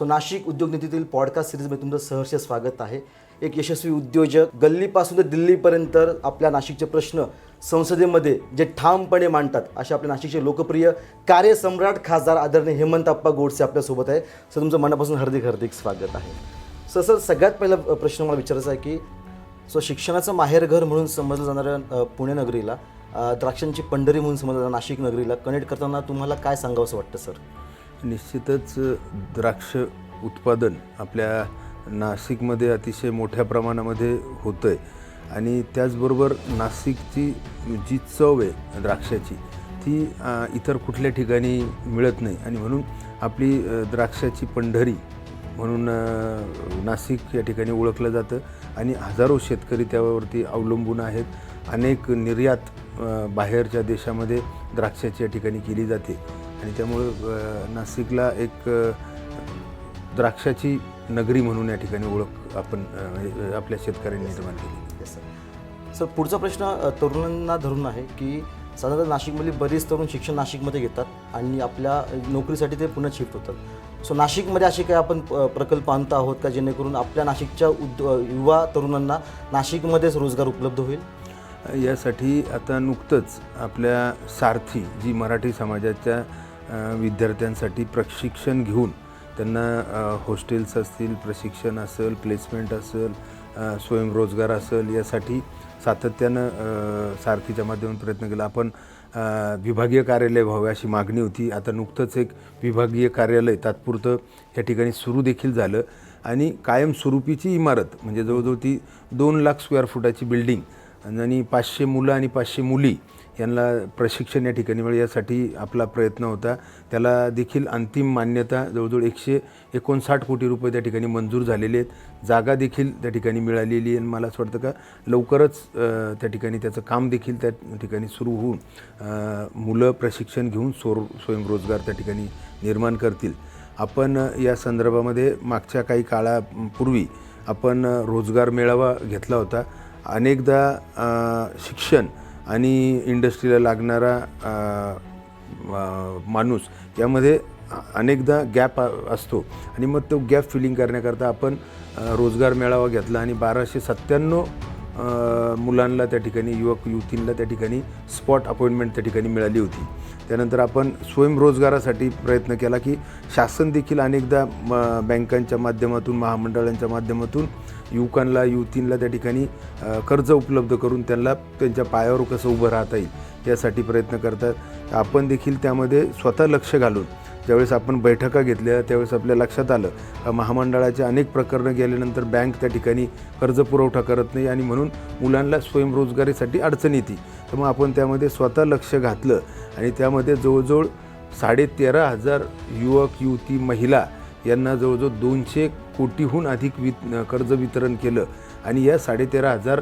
नाशिक उद्योग नीतीतील पॉडकास्ट सिरीजमध्ये तुमचं सहर्ष स्वागत आहे. एक यशस्वी उद्योजक गल्लीपासून ते दिल्लीपर्यंत आपल्या नाशिकचे प्रश्न संसदेमध्ये जे ठामपणे मांडतात अशा आपल्या नाशिकचे लोकप्रिय कार्यसम्राट खासदार आदरणीय हेमंतप्पा गोडसे आपल्यासोबत आहे. सर, तुमचं मनापासून हार्दिक स्वागत आहे. सर, सगळ्यात पहिला प्रश्न मला विचारायचा आहे की शिक्षणाचं माहेरघर म्हणून समजलं जाणाऱ्या पुणे नगरीला, द्राक्षांची पंढरी म्हणून समजलं नाशिक नगरीला कनेक्ट करताना तुम्हाला काय सांगावंसं वाटतं सर? निश्चितच द्राक्ष उत्पादन आपल्या नाशिकमध्ये अतिशय मोठ्या प्रमाणामध्ये होतं आहे आणि त्याचबरोबर नाशिकची जी चव आहे द्राक्षाची ती इतर कुठल्या ठिकाणी मिळत नाही आणि म्हणून आपली द्राक्षाची पंढरी म्हणून नाशिक या ठिकाणी ओळखलं जातं आणि हजारो शेतकरी त्यावरती अवलंबून आहेत. अनेक निर्यात बाहेरच्या देशामध्ये द्राक्षाची या ठिकाणी केली जाते आणि त्यामुळं नाशिकला एक द्राक्षाची नगरी म्हणून या ठिकाणी ओळख आपण आपल्या शेतकऱ्यांनी निर्माण केली. सर, पुढचा प्रश्न तरुणांना धरून आहे की साधारणतः नाशिकमधली बरीच तरुण शिक्षण नाशिकमध्ये घेतात आणि आपल्या नोकरीसाठी ते पुन्हा शिफ्ट होतात. नाशिकमध्ये असे काही आपण प्रकल्प आणत आहोत का जेणेकरून आपल्या नाशिकच्या युवा तरुणांना नाशिकमध्येच रोजगार उपलब्ध होईल? यासाठी आता नुकतंच आपल्या सारथी जी मराठी समाजाच्या विद्यार्थ्यांसाठी प्रशिक्षण घेऊन त्यांना हॉस्टेल्स असतील, प्रशिक्षण असेल, प्लेसमेंट असेल, स्वयंरोजगार असेल, यासाठी सातत्यानं सारथीच्या माध्यमातून प्रयत्न केला. आपण विभागीय कार्यालय व्हावे अशी मागणी होती. आता नुकतंच एक विभागीय कार्यालय तात्पुरतं या ठिकाणी सुरू देखील झालं आणि कायमस्वरूपीची इमारत म्हणजे जवळजवळ ती 2 लाख स्क्वेअर फुटाची बिल्डिंग आणि 500 मुलं आणि 500 मुली यांना प्रशिक्षण या ठिकाणी मिळेल यासाठी आपला प्रयत्न होता. त्याला देखील अंतिम मान्यता जवळजवळ 159 कोटी रुपये त्या ठिकाणी मंजूर झालेले आहेत. जागा देखील त्या ठिकाणी मिळालेली आहे आणि मला असं वाटतं का लवकरच त्या ठिकाणी त्याचं काम देखील त्या ठिकाणी सुरू होऊन मुलं प्रशिक्षण घेऊन स्वयंरोजगार त्या ठिकाणी निर्माण करतील. आपण या संदर्भामध्ये मागच्या काही काळापूर्वी आपण रोजगार मेळावा घेतला होता. अनेकदा शिक्षण आणि इंडस्ट्रीला लागणारा माणूस यामध्ये अनेकदा गॅप असतो आणि मग तो गॅप फिलिंग करण्याकरता आपण रोजगार मेळावा घेतला आणि 1297 मुलांना त्या ठिकाणी युवक युवतींना त्या ठिकाणी स्पॉट अपॉइंटमेंट त्या ठिकाणी मिळाली होती. त्यानंतर आपण स्वयंरोजगारासाठी प्रयत्न केला की शासन देखील अनेकदा बँकांच्या माध्यमातून महामंडळांच्या माध्यमातून युवकांना युवतींना त्या ठिकाणी कर्ज उपलब्ध करून त्यांना त्यांच्या पायावर कसं उभं राहता येईल यासाठी प्रयत्न करतात. आपण देखील त्यामध्ये स्वतः लक्ष घालून ज्यावेळेस आपण बैठका घेतल्या त्यावेळेस आपल्या लक्षात आलं महामंडळाचे अनेक प्रकरणं गेल्यानंतर बँक त्या ठिकाणी कर्ज पुरवठा करत नाही आणि म्हणून मुलांना स्वयंरोजगारीसाठी अडचण येते. तर मग आपण त्यामध्ये स्वतः लक्ष घातलं आणि त्यामध्ये जवळजवळ 13,500 युवक युवती महिला यांना जवळजवळ 200 कोटीहून अधिक कर्ज वितरण केलं आणि या 13,500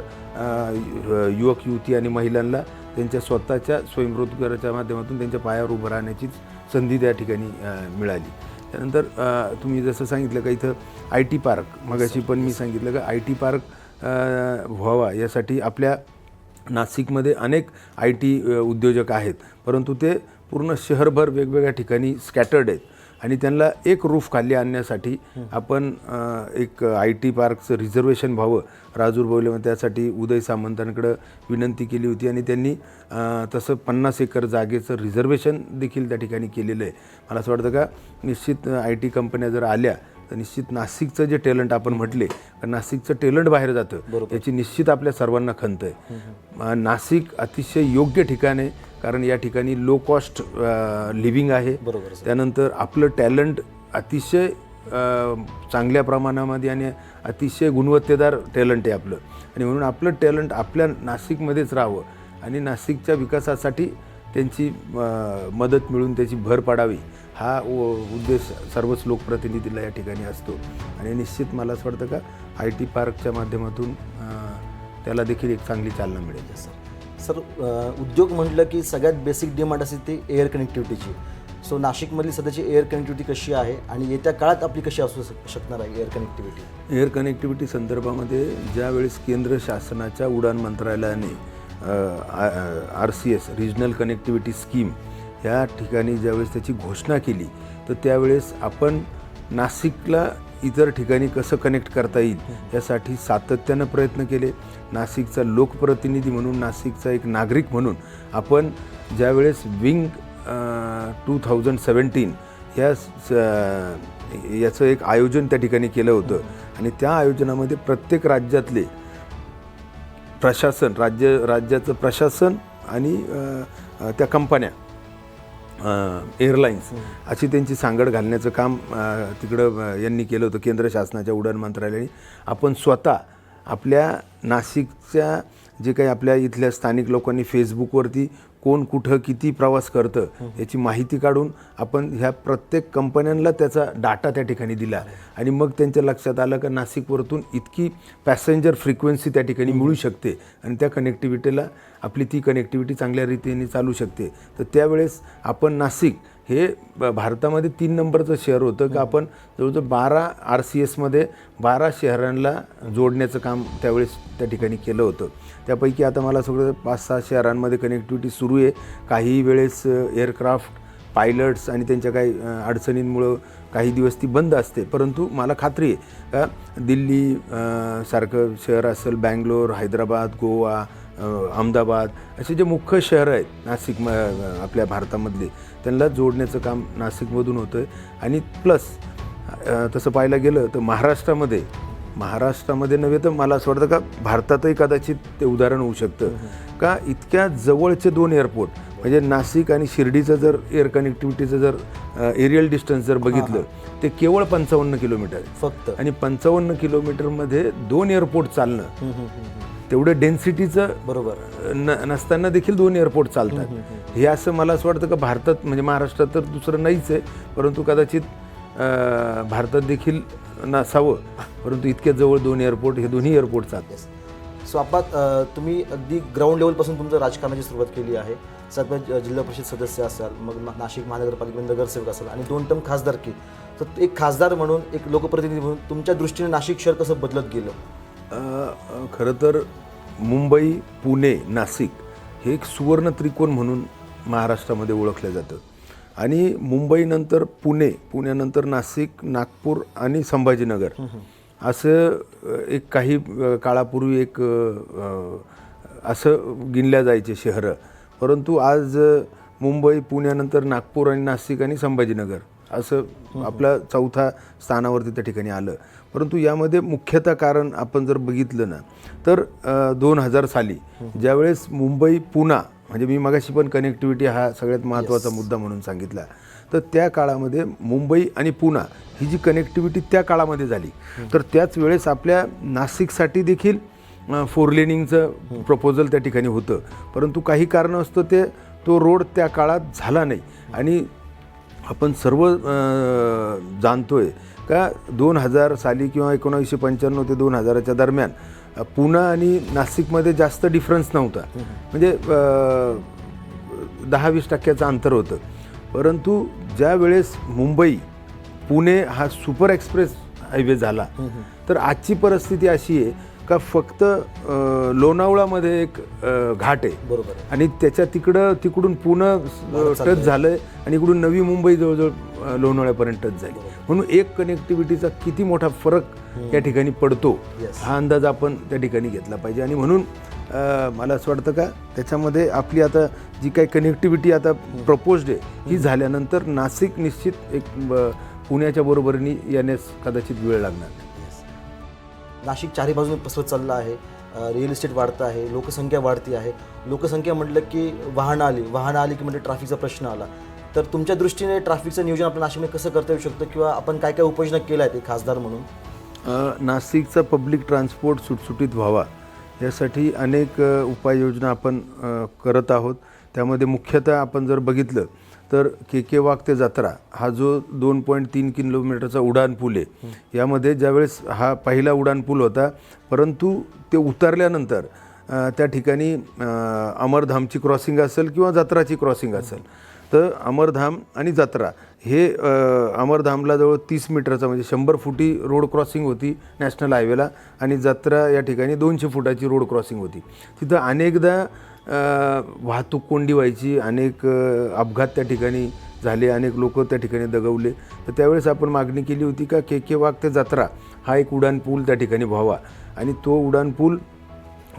युवक युवती आणि महिलांना त्यांच्या स्वतःच्या स्वयंरोजगाराच्या माध्यमातून त्यांच्या पायावर उभं राहण्याची संधी त्या ठिकाणी मिळाली. त्यानंतर तुम्ही जसं सांगितलं का इथं IT पार्क मगाशी पण मी सांगितलं का IT पार्क व्हावा यासाठी आपल्या नाशिकमध्ये अनेक IT उद्योजक आहेत, परंतु ते पूर्ण शहरभर वेगवेगळ्या ठिकाणी स्कॅटर्ड आहेत आणि त्यांना एक रूफ खाली आणण्यासाठी आपण एक IT पार्कचं रिझर्वेशन व्हावं राजूर बोवलेमध्ये त्यासाठी उदय सामंतांकडं विनंती केली होती आणि त्यांनी तसं 50 एकर जागेचं रिझर्वेशन देखील त्या ठिकाणी केलेलं आहे. मला असं वाटतं का निश्चित IT कंपन्या जर आल्या तर निश्चित नाशिकचं जे टॅलेंट आपण म्हटले तर नाशिकचं टॅलेंट बाहेर जातं याची निश्चित आपल्या सर्वांना खंत आहे. नाशिक अतिशय योग्य ठिकाण आहे कारण या ठिकाणी लो कॉस्ट लिव्हिंग आहे. त्यानंतर आपलं टॅलेंट अतिशय चांगल्या प्रमाणामध्ये आणि अतिशय गुणवत्तेदार टॅलेंट आहे आपलं आणि म्हणून आपलं टॅलेंट आपल्या नाशिकमध्येच राहावं आणि नाशिकच्या विकासासाठी त्यांची मदत मिळून त्याची भर पाडावी हा उद्देश सर्वच लोकप्रतिनिधीला या ठिकाणी असतो आणि निश्चित मला असं वाटतं का IT पार्कच्या माध्यमातून त्याला देखील एक चांगली चालना मिळेल. सर, उद्योग म्हटलं की सगळ्यात बेसिक डिमांड असते ती एअर कनेक्टिव्हिटीची. नाशिकमधली सध्याची एअर कनेक्टिव्हिटी कशी आहे आणि येत्या काळात आपली कशी असू शकणार आहे एअर कनेक्टिव्हिटी? एअर कनेक्टिव्हिटी संदर्भामध्ये ज्यावेळेस केंद्र शासनाच्या उडान मंत्रालयाने RCS रिजनल कनेक्टिव्हिटी स्कीम ह्या ठिकाणी ज्यावेळेस त्याची घोषणा केली तर त्यावेळेस आपण नाशिकला इतर ठिकाणी कसं कनेक्ट करता येईल यासाठी सातत्यानं प्रयत्न केले. नाशिकचा लोकप्रतिनिधी म्हणून, नाशिकचा एक नागरिक म्हणून आपण ज्यावेळेस विंग 2017 याचं एक आयोजन त्या ठिकाणी केलं होतं आणि त्या आयोजनामध्ये प्रत्येक राज्यातले प्रशासन, राज्याचं प्रशासन आणि त्या कंपन्या, एअरलाईन्स अशी त्यांची सांगड घालण्याचं काम तिकडं यांनी केलं होतं. केंद्र शासनाच्या उड्डाण मंत्रालयाने आपण स्वतः आपल्या नाशिकच्या जे काही आपल्या इथल्या स्थानिक लोकांनी फेसबुकवरती कोण कुठं किती प्रवास करतं याची माहिती काढून आपण ह्या प्रत्येक कंपन्यांना त्याचा डाटा त्या ठिकाणी दिला आणि मग त्यांच्या लक्षात आलं का नाशिकवरतून इतकी पॅसेंजर फ्रिक्वेन्सी त्या ठिकाणी मिळू शकते आणि त्या कनेक्टिव्हिटीला आपली ती कनेक्टिव्हिटी चांगल्या रीतीने चालू शकते. तर त्यावेळेस आपण नाशिक हे भारतामध्ये 3 नंबरचं शहर होतं का आपण जवळजवळ 12 RCSमध्ये 12 शहरांना जोडण्याचं काम त्यावेळेस त्या ठिकाणी केलं होतं. त्यापैकी आता मला सगळं 5-6 शहरांमध्ये कनेक्टिव्हिटी सुरू आहे. काही वेळेस एअरक्राफ्ट पायलट्स आणि त्यांच्या काही अडचणींमुळं काही दिवस ती बंद असते, परंतु मला खात्री आहे का दिल्ली सारखं शहर असेल, बँगलोर, हैदराबाद, गोवा, अहमदाबाद असे जे मुख्य शहरं आहेत नाशिक आपल्या भारतामधले, त्यांना जोडण्याचं काम नाशिकमधून होतं आहे. आणि प्लस तसं पाहायला गेलं तर महाराष्ट्रामध्ये नव्हे तर मला असं वाटतं का भारतातही कदाचित ते उदाहरण होऊ शकतं का इतक्या जवळचे 2 एअरपोर्ट म्हणजे नाशिक आणि शिर्डीचं जर एअर कनेक्टिव्हिटीचं जर एरियल डिस्टन्स जर बघितलं ते केवळ 55 किलोमीटर आहे फक्त. आणि 55 किलोमीटरमध्ये 2 एअरपोर्ट चालणं तेवढं डेन्सिटीचं बरोबर नसताना देखील 2 एअरपोर्ट चालतात. हे असं मला असं वाटतं का भारतात म्हणजे महाराष्ट्रात तर दुसरं नाहीच आहे, परंतु कदाचित भारतात देखील नसावं, परंतु इतक्या जवळ 2 एअरपोर्ट, हे दोन्ही एअरपोर्ट चालतात. सो आपण तुम्ही अगदी ग्राउंड लेवलपासून तुमचं राजकारणाची सुरुवात केली आहे. सध्या जिल्हा परिषद सदस्य असाल, मग नाशिक महानगरपालिकेमध्ये नगरसेवक असाल आणि 2 टर्म खासदारकी. तर एक खासदार म्हणून, एक लोकप्रतिनिधी म्हणून तुमच्या दृष्टीने नाशिक शहर कसं बदलत गेलं? खरं तर मुंबई, पुणे, नाशिक हे एक सुवर्ण त्रिकोण म्हणून महाराष्ट्रामध्ये ओळखलं जातं आणि मुंबईनंतर पुणे, पुण्यानंतर नाशिक, नागपूर आणि संभाजीनगर असं एक काही काळापूर्वी एक असं गिनल्या जायचे शहरं, परंतु आज मुंबई, पुण्यानंतर नागपूर आणि नाशिक आणि संभाजीनगर असं आपलं 4थ्या स्थानावरती त्या ठिकाणी आलं. परंतु यामध्ये मुख्यतः कारण आपण जर बघितलं ना तर 2000 साली ज्यावेळेस मुंबई पुणा म्हणजे मी मगाशी पण कनेक्टिव्हिटी हा सगळ्यात महत्त्वाचा मुद्दा म्हणून सांगितला, तर त्या काळामध्ये मुंबई आणि पुणा ही जी कनेक्टिव्हिटी त्या काळामध्ये झाली, तर त्याच वेळेस आपल्या नाशिकसाठी देखील 4 लेनिंगचं प्रपोजल त्या ठिकाणी होतं, परंतु काही कारणास्तव तो रोड त्या काळात झाला नाही. आणि आपण सर्व जाणतोय का 2000 साली किंवा 1995 ते 2000च्या दरम्यान पुणे आणि नाशिकमध्ये जास्त डिफरन्स नव्हता, म्हणजे 10-20% अंतर होतं. परंतु ज्या वेळेस मुंबई पुणे हा सुपर एक्सप्रेस हायवे झाला, तर आजची परिस्थिती अशी आहे का फक्त लोणावळामध्ये एक घाट आहे बरोबर आणि त्याच्या तिकडून पुणे टच झालं आहे आणि इकडून नवी मुंबई जवळजवळ लोणावळ्यापर्यंत टच झाली. म्हणून एक कनेक्टिव्हिटीचा किती मोठा फरक या ठिकाणी पडतो हा अंदाज आपण त्या ठिकाणी घेतला पाहिजे. आणि म्हणून मला असं वाटतं का त्याच्यामध्ये आपली आता जी काही कनेक्टिव्हिटी आता प्रपोज्ड आहे ही झाल्यानंतर नाशिक निश्चित एक पुण्याच्या बरोबरीने येण्यास कदाचित वेळ लागणार. नाशिक चारही बाजूने पसरत चाललं आहे, रिअल इस्टेट वाढतं आहे, लोकसंख्या वाढती आहे. लोकसंख्या म्हटलं की वाहनं आली की म्हणजे ट्रॅफिकचा प्रश्न आला. तर तुमच्या दृष्टीने ट्रॅफिकचं नियोजन आपल्या नाशिकमध्ये कसं करता येऊ शकतं किंवा आपण काय काय उपाययोजना केल्या आहेत एक खासदार म्हणून? नाशिकचा पब्लिक ट्रान्सपोर्ट सुटसुटीत व्हावा यासाठी अनेक उपाययोजना आपण करत आहोत. त्यामध्ये मुख्यतः आपण जर बघितलं तर के वाघ ते जत्रा हा जो 2.3 किलोमीटरचा उड्डाण पूल आहे, यामध्ये ज्यावेळेस हा पहिला उड्डाण पूल होता, परंतु ते उतरल्यानंतर त्या ठिकाणी अमरधामची क्रॉसिंग असेल किंवा जत्राची क्रॉसिंग असेल, तर अमरधाम आणि जत्रा हे अमरधामला जवळ 30 मीटरचा म्हणजे 100 फुटी रोड क्रॉसिंग होती नॅशनल हायवेला आणि जत्रा या ठिकाणी 200 फुटाची रोड क्रॉसिंग होती. तिथं अनेकदा वाहतूक कोंडी व्हायची, अनेक अपघात त्या ठिकाणी झाले, अनेक लोक त्या ठिकाणी दगावले. तर त्यावेळेस आपण मागणी केली होती का के वाघ ते जत्रा हा एक उड्डाणपूल त्या ठिकाणी व्हावा आणि तो उड्डाणपूल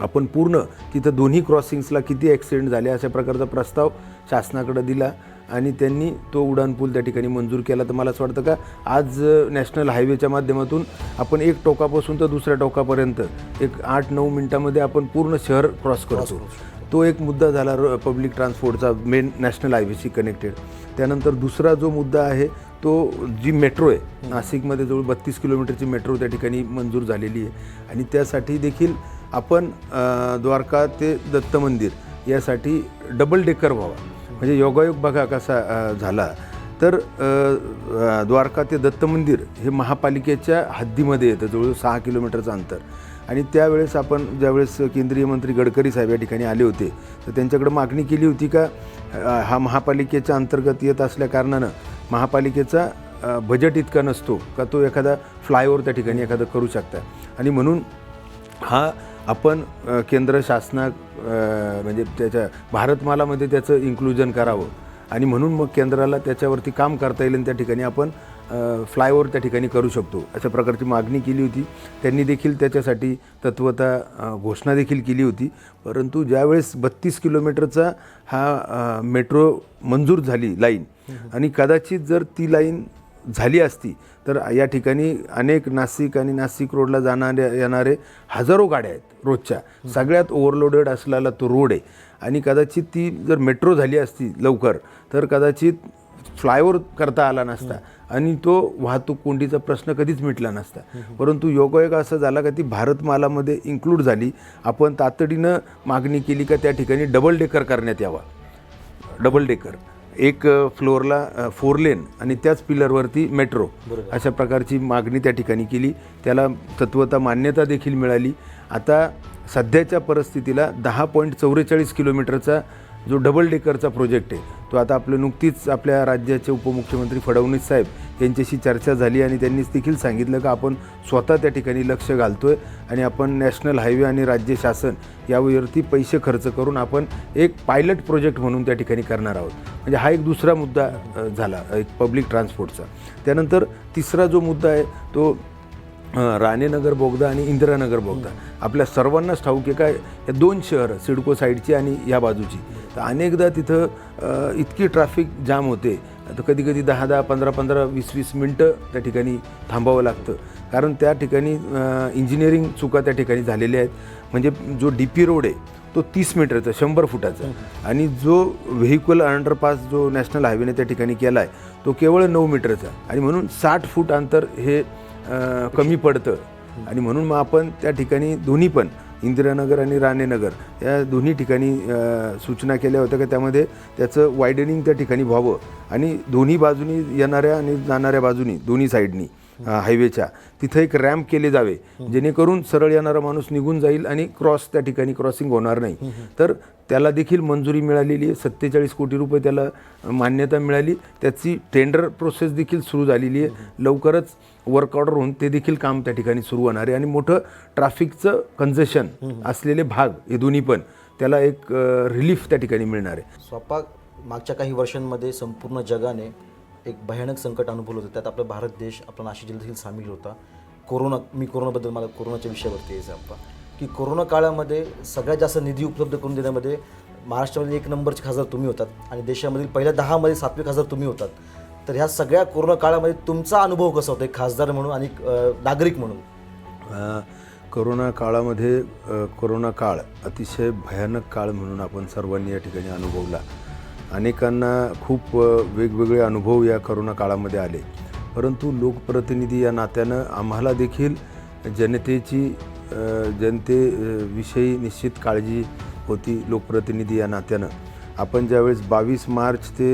आपण पूर्ण तिथं दोन्ही क्रॉसिंग्सला किती ॲक्सिडेंट झाले अशा प्रकारचा प्रस्ताव शासनाकडे दिला आणि त्यांनी तो उड्डाणपूल त्या ठिकाणी मंजूर केला. तर मला असं वाटतं का आज नॅशनल हायवेच्या माध्यमातून आपण एक टोकापासून तर दुसऱ्या टोकापर्यंत एक 8-9 मिनिटामध्ये आपण पूर्ण शहर क्रॉस करतो. तो एक मुद्दा झाला पब्लिक ट्रान्सपोर्टचा मेन नॅशनल हायवेशी कनेक्टेड. त्यानंतर दुसरा जो मुद्दा आहे तो जी मेट्रो आहे नाशिकमध्ये जवळ 32 किलोमीटरची मेट्रो त्या ठिकाणी मंजूर झालेली आहे आणि त्यासाठी देखील आपण द्वारका ते दत्त मंदिर यासाठी डबल डेकर व्हावा. म्हणजे योगायोग बघा कसा झाला. तर द्वारका ते दत्त मंदिर हे महापालिकेच्या हद्दीमध्ये येतं, जवळ 6 किलोमीटरचं अंतर. आणि त्यावेळेस आपण ज्यावेळेस केंद्रीय मंत्री गडकरी साहेब या ठिकाणी आले होते तर त्यांच्याकडे मागणी केली होती का हा महापालिकेच्या अंतर्गत येत असल्या कारणानं महापालिकेचा बजेट इतका नसतो का तो एखादा फ्लायओव्हर त्या ठिकाणी एखादा करू शकता आणि म्हणून हा आपण केंद्र शासना म्हणजे त्याच्या भारतमालामध्ये त्याचं इन्क्लुजन करावं आणि म्हणून मग केंद्राला त्याच्यावरती काम करता येईल आणि त्या ठिकाणी आपण फ्लायओव्हर त्या ठिकाणी करू शकतो अशा प्रकारची मागणी केली होती. त्यांनी देखील त्याच्यासाठी तत्वतः घोषणा देखील केली होती. परंतु ज्यावेळेस 32 किलोमीटरचा हा मेट्रो मंजूर झाली लाईन आणि कदाचित जर ती लाईन झाली असती तर या ठिकाणी अनेक नाशिक आणि नाशिक रोडला येणारे हजारो गाड्या आहेत रोजच्या, सगळ्यात ओव्हरलोडेड असलेला तो रोड आहे आणि कदाचित ती जर मेट्रो झाली असती लवकर तर कदाचित फ्लायओव्हर करता आला नसता आणि तो वाहतूक कोंडीचा प्रश्न कधीच मिटला नसता. परंतु योगायोग असा झाला का ती भारतमालामध्ये इन्क्लूड झाली. आपण तातडीनं मागणी केली का त्या ठिकाणी डबल डेकर करण्यात यावा. डबल डेकर एक फ्लोअरला 4 लेन आणि त्याच पिलरवरती मेट्रो अशा प्रकारची मागणी त्या ठिकाणी केली. त्याला तत्वतः मान्यता देखील मिळाली. आता सध्याच्या परिस्थितीला 10.44 किलोमीटरचा जो डबल डेकरचा प्रोजेक्ट आहे तो आता आपलं नुकतीच आपल्या राज्याचे उपमुख्यमंत्री फडणवीस साहेब यांच्याशी चर्चा झाली आणि त्यांनीच देखील सांगितलं का आपण स्वतः त्या ठिकाणी लक्ष घालतोय आणि आपण नॅशनल हायवे आणि राज्य शासन यावरती पैसे खर्च करून आपण एक पायलट प्रोजेक्ट म्हणून त्या ठिकाणी करणार आहोत. म्हणजे हा एक दुसरा मुद्दा झाला एक पब्लिक ट्रान्सपोर्टचा. त्यानंतर तिसरा जो मुद्दा आहे तो राणेनगर बोगदा आणि इंदिरानगर बोगदा. आपल्या सर्वांनाच ठाऊक आहे काय या 2 शहरं सिडको साईडची आणि या बाजूची. तर अनेकदा तिथं इतकी ट्रॅफिक जाम होते तर कधी 10-10, 15-15, 20-20 मिनटं त्या ठिकाणी थांबावं लागतं कारण त्या ठिकाणी इंजिनिअरिंग चुका त्या ठिकाणी झालेल्या आहेत. म्हणजे जो DP रोड आहे तो 30 मीटरचा 100 फुटाचा आणि जो व्हेकल अंडरपास जो नॅशनल हायवेने त्या ठिकाणी केला आहे तो केवळ 9 मीटरचा आणि म्हणून 60 फूट अंतर हे कमी पडतं आणि म्हणून मग आपण त्या ठिकाणी दोन्ही पण इंदिरानगर आणि राणेनगर या दोन्ही ठिकाणी सूचना केल्या होत्या की त्यामध्ये त्याचं वायडनिंग त्या ठिकाणी व्हावं आणि दोन्ही बाजूनी येणाऱ्या आणि जाणाऱ्या बाजूनी दोन्ही साईडनी हायवेच्या तिथं एक रॅम्प केले जावे जेणेकरून सरळ येणारा माणूस निघून जाईल आणि त्या ठिकाणी क्रॉसिंग होणार नाही. तर त्याला देखील मंजुरी मिळालेली आहे. 47 कोटी रुपये त्याला मान्यता मिळाली. त्याची टेंडर प्रोसेस देखील सुरू झालेली आहे. लवकरच वर्क ऑर्डर होऊन ते देखील काम त्या ठिकाणी सुरू होणार आहे आणि मोठं ट्रॅफिकचं कंजेशन असलेले भाग हे दोन्ही पण त्याला एक रिलीफ त्या ठिकाणी मिळणार आहे. स्वतः मागच्या काही वर्षांमध्ये संपूर्ण जगाने एक भयानक संकट अनुभवलं होतं. त्यात आपला भारत देश आपला नाशिक जिल्हा देखील सामील होता. कोरोनाबद्दल मला कोरोनाच्या विषयावरती यायचं आपण की कोरोना काळामध्ये सगळ्यात जास्त निधी उपलब्ध करून देण्यामध्ये महाराष्ट्रामध्ये 1 नंबरचे खासदार तुम्ही होतात आणि देशामधील पहिल्या 10 मध्ये 7वे खासदार तुम्ही होतात. तर ह्या सगळ्या कोरोना काळामध्ये तुमचा अनुभव कसा होता एक खासदार म्हणून आणि नागरिक म्हणून? कोरोना काळामध्ये कोरोना काळ अतिशय भयानक काळ म्हणून आपण सर्वांनी या ठिकाणी अनुभवला. अनेकांना खूप वेगवेगळे अनुभव या कोरोना काळामध्ये आले. परंतु लोकप्रतिनिधी या नात्यानं आम्हाला देखील जनतेविषयी निश्चित काळजी होती. लोकप्रतिनिधी या नात्यानं आपण ज्यावेळेस 22 मार्च ते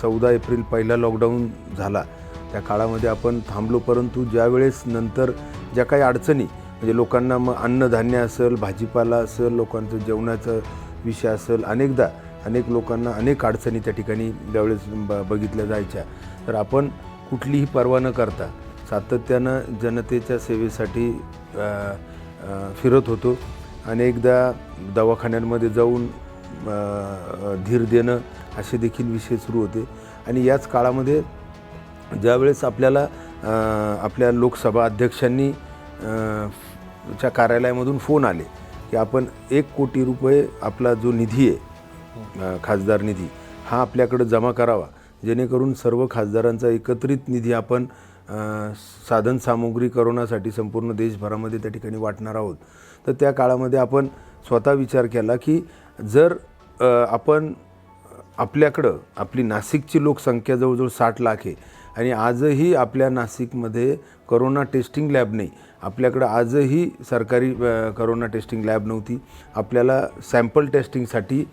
14 एप्रिल पहिला लॉकडाऊन झाला त्या काळामध्ये आपण थांबलो. परंतु ज्यावेळेस नंतर ज्या काही अडचणी म्हणजे लोकांना मग अन्नधान्य असेल, भाजीपाला असेल, लोकांचं जेवणाचा विषय असेल, अनेक लोकांना अनेक अडचणी त्या ठिकाणी ज्यावेळेस बघितल्या जायच्या तर आपण कुठलीही पर्वा न करता सातत्यानं जनतेच्या सेवेसाठी फिरत होतो. अनेकदा दवाखान्यांमध्ये जाऊन धीर देणं असे देखील विषय सुरू होते आणि याच काळामध्ये ज्यावेळेस आपल्याला आपल्या लोकसभा अध्यक्षांनी च्या कार्यालयामधून फोन आले की आपण 1 कोटी रुपये आपला जो निधी आहे खासदार निधी हा आपल्याकडे जमा करावा, जेणेकरून सर्व खासदारांचा एकत्रित निधी आपण साधन सामुग्री करोनासाठी संपूर्ण देशभरामध्ये त्या ठिकाणी वाटणार आहोत. तर त्या काळामध्ये आपण स्वतः विचार केला की जर आपण आपल्याकडं आपली नाशिकची लोकसंख्या जवळजवळ 60 लाख आहे आणि आजही आपल्या नाशिकमध्ये करोना टेस्टिंग लॅब नाही, आपल्याकडं आजही सरकारी करोना टेस्टिंग लॅब नव्हती. आपल्याला सॅम्पल टेस्टिंगसाठी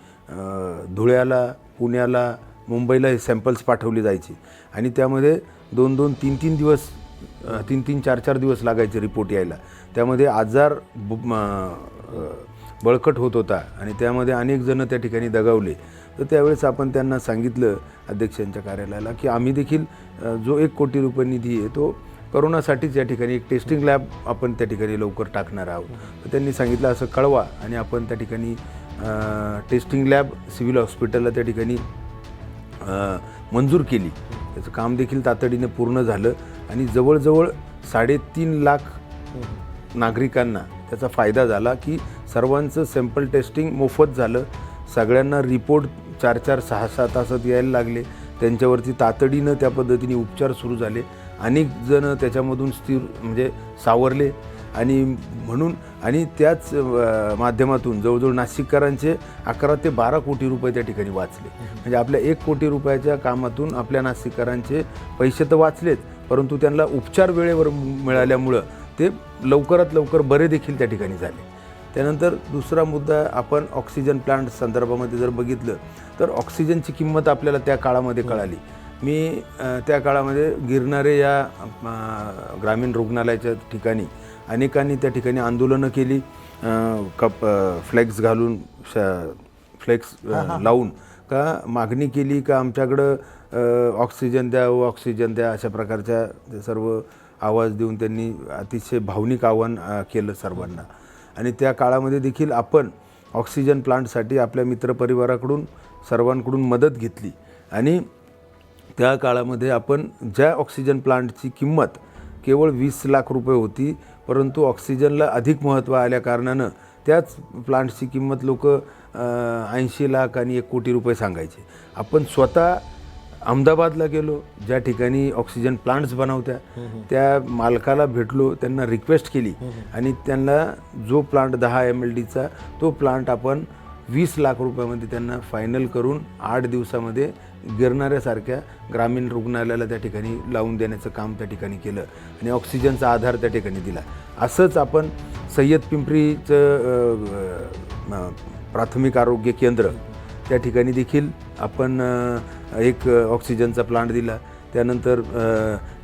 धुळ्याला, पुण्याला, मुंबईला हे सॅम्पल्स पाठवले जायचे आणि त्यामध्ये 2-2, 3-3 दिवस 3-3, 4-4 दिवस लागायचे रिपोर्ट यायला. त्यामध्ये आजार बळकट होत होता आणि त्यामध्ये अनेक जण त्या ठिकाणी दगावले. तर त्यावेळेस आपण त्यांना सांगितलं अध्यक्षांच्या कार्यालयाला की आम्ही देखील जो 1 कोटी रुपये निधी आहे तो करोनासाठीच या ठिकाणी एक टेस्टिंग लॅब आपण त्या ठिकाणी लवकर टाकणार आहोत. तर त्यांनी सांगितलं असं कळवा आणि आपण त्या ठिकाणी टेस्टिंग लॅब सिव्हिल हॉस्पिटलला त्या ठिकाणी मंजूर केली. त्याचं काम देखील तातडीने पूर्ण झालं आणि जवळजवळ 3.5 लाख नागरिकांना त्याचा फायदा झाला की सर्वांचं सॅम्पल टेस्टिंग मोफत झालं. सगळ्यांना रिपोर्ट 4-4, 6-6 तासात यायला लागले. त्यांच्यावरती तातडीनं त्या पद्धतीने उपचार सुरू झाले. अनेक जण त्याच्यामधून स्थिर म्हणजे सावरले आणि म्हणून आणि त्याच माध्यमातून जवळजवळ नाशिककरांचे 11 ते 12 कोटी रुपये त्या ठिकाणी वाचले. म्हणजे आपल्या 1 कोटी रुपयाच्या कामातून आपल्या नाशिककरांचे पैसे तर वाचलेच, परंतु त्यांना उपचार वेळेवर मिळाल्यामुळं ते लवकरात लवकर बरे देखील त्या ठिकाणी झाले. त्यानंतर दुसरा मुद्दा आपण ऑक्सिजन प्लांट संदर्भामध्ये जर बघितलं तर ऑक्सिजनची किंमत आपल्याला त्या काळामध्ये कळाली. मी त्या काळामध्ये गिरणारे या ग्रामीण रुग्णालयाच्या ठिकाणी अनेकांनी त्या ठिकाणी आंदोलनं केली, फ्लेक्स घालून फ्लेक्स लावून का मागणी केली का आमच्याकडं ऑक्सिजन द्या, ऑक्सिजन द्या, अशा प्रकारच्या सर्व आवाज देऊन त्यांनी अतिशय भावनिक आव्हान केलं सर्वांना. आणि त्या काळामध्ये देखील आपण ऑक्सिजन प्लांटसाठी आपल्या मित्रपरिवाराकडून सर्वांकडून मदत घेतली आणि त्या काळामध्ये आपण ज्या ऑक्सिजन प्लांटची किंमत केवळ 20 लाख रुपये होती, परंतु ऑक्सिजनला अधिक महत्त्व आल्या कारणानं त्याच प्लांटची किंमत लोक 80 लाख आणि 1 कोटी रुपये सांगायचे. आपण स्वतः अहमदाबादला गेलो, ज्या ठिकाणी ऑक्सिजन प्लांट्स बनवत्या त्या मालकाला भेटलो, त्यांना रिक्वेस्ट केली आणि त्यांना जो प्लांट 10 ml तो प्लांट आपण 20 लाख रुपयामध्ये त्यांना फायनल करून 8 दिवसामध्ये गिरणाऱ्यासारख्या ग्रामीण रुग्णालयाला त्या ठिकाणी लावून देण्याचं काम त्या ठिकाणी केलं आणि ऑक्सिजनचा आधार त्या ठिकाणी दिला. असंच आपण सय्यद पिंपरीचं प्राथमिक आरोग्य केंद्र त्या ठिकाणी देखील आपण एक ऑक्सिजनचा प्लांट दिला. त्यानंतर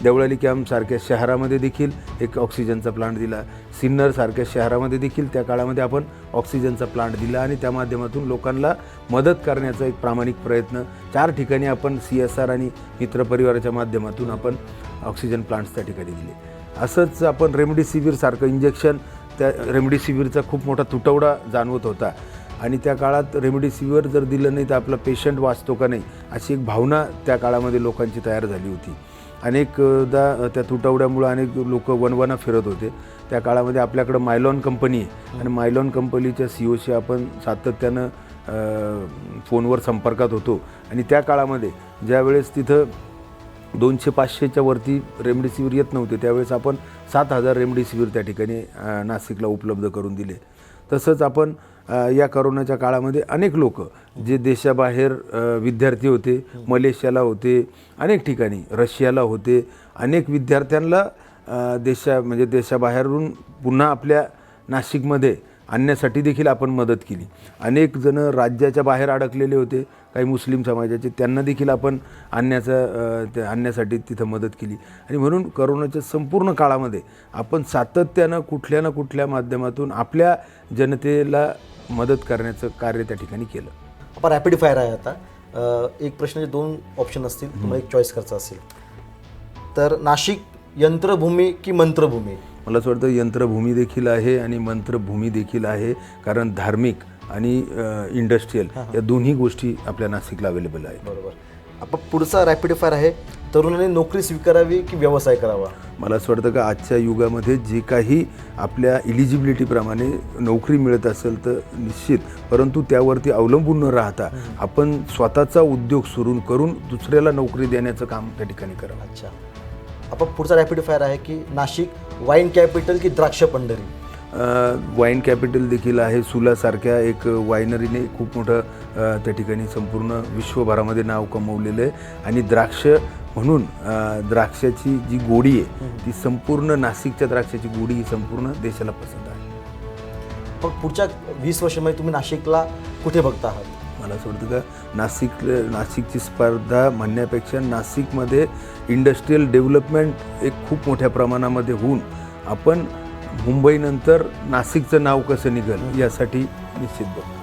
देवळाली कॅम्पसारख्या शहरामध्ये देखील एक ऑक्सिजनचा प्लांट दिला. सिन्नरसारख्या शहरामध्ये देखील त्या काळामध्ये आपण ऑक्सिजनचा प्लांट दिला आणि त्या माध्यमातून लोकांना मदत करण्याचा एक प्रामाणिक प्रयत्न 4 ठिकाणी आपण CSR आणि मित्रपरिवाराच्या माध्यमातून आपण ऑक्सिजन प्लांट्स त्या ठिकाणी दिले. असंच आपण रेमडेसिवीरसारखं इंजेक्शन, त्या रेमडेसिवीरचा खूप मोठा तुटवडा जाणवत होता आणि त्या काळात रेमडेसिवीर जर दिलं नाही तर आपला पेशंट वाचतो का नाही अशी एक भावना त्या काळामध्ये लोकांची तयार झाली होती. अनेकदा त्या तुटवड्यामुळं अनेक लोक वनवना फिरत होते. त्या काळामध्ये आपल्याकडं मायलॉन कंपनी आहे आणि मायलॉन कंपनीच्या CEOशी आपण सातत्यानं फोनवर संपर्कात होतो आणि त्या काळामध्ये ज्यावेळेस तिथं 200-500च्या वरती रेमडेसिवीर येत नव्हते त्यावेळेस आपण 7,000 रेमडेसिवीर त्या ठिकाणी नाशिकला उपलब्ध करून दिले. तसंच आपण या करोनाच्या काळामध्ये अनेक लोक जे देशाबाहेर विद्यार्थी होते, मलेशियाला होते, अनेक ठिकाणी रशियाला होते, अनेक विद्यार्थ्यांना देशाबाहेरून पुन्हा आपल्या नाशिकमध्ये आणण्यासाठी देखील आपण मदत केली. अनेक जण राज्याच्या बाहेर अडकलेले होते, काही मुस्लिम समाजाचे, त्यांना देखील आपण आणण्यासाठी तिथं मदत केली. आणि म्हणून करोनाच्या संपूर्ण काळामध्ये आपण सातत्यानं कुठल्या ना कुठल्या माध्यमातून आपल्या जनतेला मदत करण्याचं कार्य त्या ठिकाणी केलं. आपण रॅपिड फायर आहे आता. एक प्रश्नाचे 2 ऑप्शन असतील, तुम्हाला एक चॉईस करायचं असेल तर नाशिक यंत्रभूमी की मंत्रभूमी? मला असं वाटतं यंत्रभूमी देखील आहे आणि मंत्रभूमी देखील आहे, कारण धार्मिक आणि इंडस्ट्रीयल या दोन्ही गोष्टी आपल्या नाशिकला अवेलेबल आहेत. बरोबर. आपण पुढचा रॅपिड फायर आहे, तरुणांनी नोकरी स्वीकारावी की व्यवसाय करावा? मला असं वाटतं का आजच्या युगामध्ये जे काही आपल्या इलिजिबिलिटीप्रमाणे नोकरी मिळत असेल तर निश्चित, परंतु त्यावरती अवलंबून न राहता आपण स्वतःचा उद्योग सुरू करून दुसऱ्याला नोकरी देण्याचं काम त्या ठिकाणी करावं. अच्छा, आपण पुढचा रॅपिड फायर आहे की नाशिक वाईन कॅपिटल की द्राक्ष पंढरी? वाईन कॅपिटल देखील आहे. सुलासारख्या एक वायनरीने खूप मोठं त्या ठिकाणी संपूर्ण विश्वभरामध्ये नाव कमवलेलं आहे आणि द्राक्ष म्हणून द्राक्षाची जी गोडी आहे ती संपूर्ण नाशिकच्या द्राक्षाची गोडी ही संपूर्ण देशाला पसंत आहे. पण पुढच्या 20 वर्षामध्ये तुम्ही नाशिकला कुठे बघता आहात? मला असं वाटतं का नाशिकची स्पर्धा म्हणण्यापेक्षा नाशिकमध्ये इंडस्ट्रीयल डेव्हलपमेंट एक खूप मोठ्या प्रमाणामध्ये होऊन आपण मुंबईनंतर नाशिकचं नाव कसं निघेल यासाठी निश्चित बघतो.